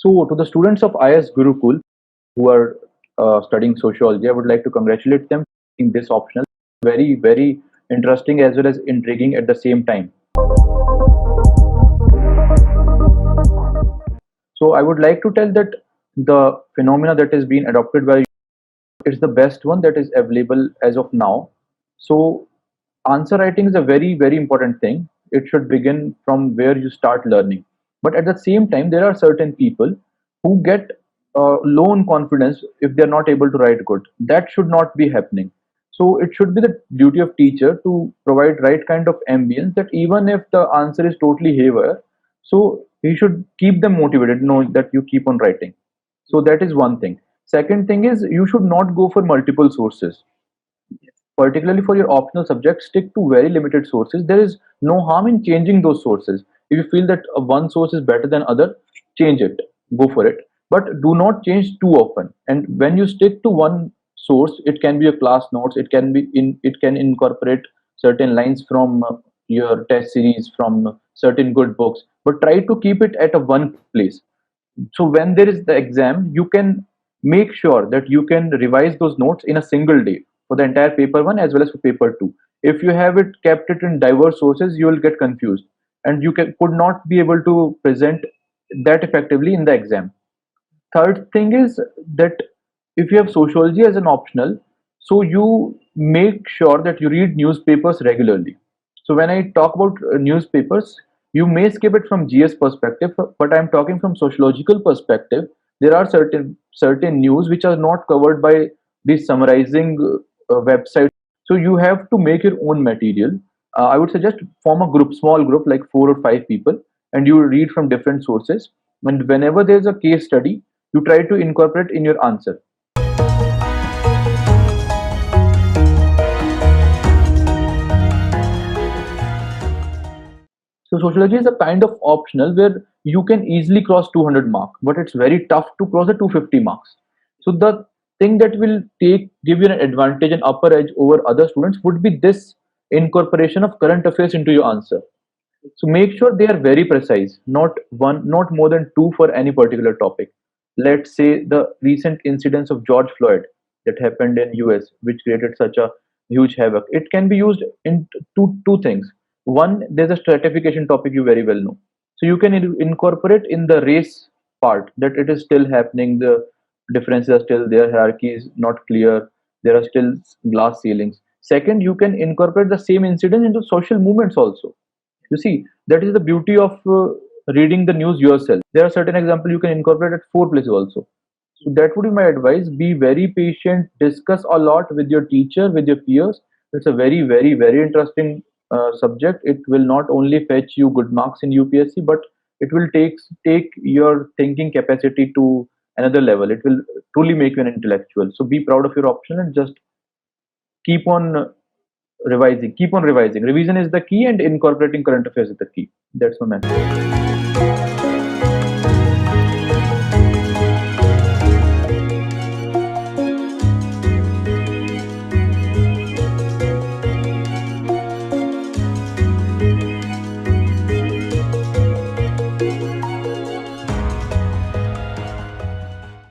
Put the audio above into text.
So, to the students of IS Gurukul who are studying sociology, I would like to congratulate them in this optional. Very, very interesting as well as intriguing at the same time. So, I would like to tell that the phenomena that is being adopted by it's the best one that is available as of now. So, answer writing is a very, very important thing. It should begin from where you start learning. But at the same time, there are certain people who get low in confidence if they're not able to write good. That should not be happening. So it should be the duty of teacher to provide right kind of ambience that even if the answer is totally haywire, so he should keep them motivated, know that you keep on writing. So that is one thing. Second thing is you should not go for multiple sources. Particularly for your optional subject, stick to very limited sources. There is no harm in changing those sources. If you feel that one source is better than other, change it, go for it, but do not change too often. And when you stick to one source, it can be a class notes, it can incorporate certain lines from your test series, from certain good books, but try to keep it at a one place. So when there is the exam, you can make sure that you can revise those notes in a single day for the entire paper one as well as for paper two. If you have it kept it in diverse sources, you will get confused and could not be able to present that effectively in the exam. Third thing is that if you have sociology as an optional, so you make sure that you read newspapers regularly. So when I talk about newspapers, you may skip it from GS perspective, but I'm talking from sociological perspective. There are certain news which are not covered by the summarizing website. So you have to make your own material. I would suggest form a group, small group, like 4 or 5 people, and you read from different sources. And whenever there's a case study, you try to incorporate in your answer. So sociology is a kind of optional where you can easily cross 200 marks, but it's very tough to cross the 250 marks. So the thing that will give you an advantage and upper edge over other students would be this incorporation of current affairs into your answer. So make sure they are very precise, not one, not more than two for any particular topic. Let's say the recent incidents of George Floyd that happened in US, which created such a huge havoc. It can be used in two things. One, there's a stratification topic you very well know. So you can incorporate in the race part that it is still happening. The differences are still there. Hierarchy is not clear. There are still glass ceilings. Second, you can incorporate the same incident into social movements also. You see, that is the beauty of reading the news yourself. There are certain examples you can incorporate at 4 places also. So that would be my advice. Be very patient. Discuss a lot with your teacher, with your peers. It's a very, very, very interesting subject. It will not only fetch you good marks in UPSC, but it will take your thinking capacity to another level. It will truly make you an intellectual. So be proud of your option and just keep on revising. Keep on revising. Revision is the key, and incorporating current affairs is the key. That's my message.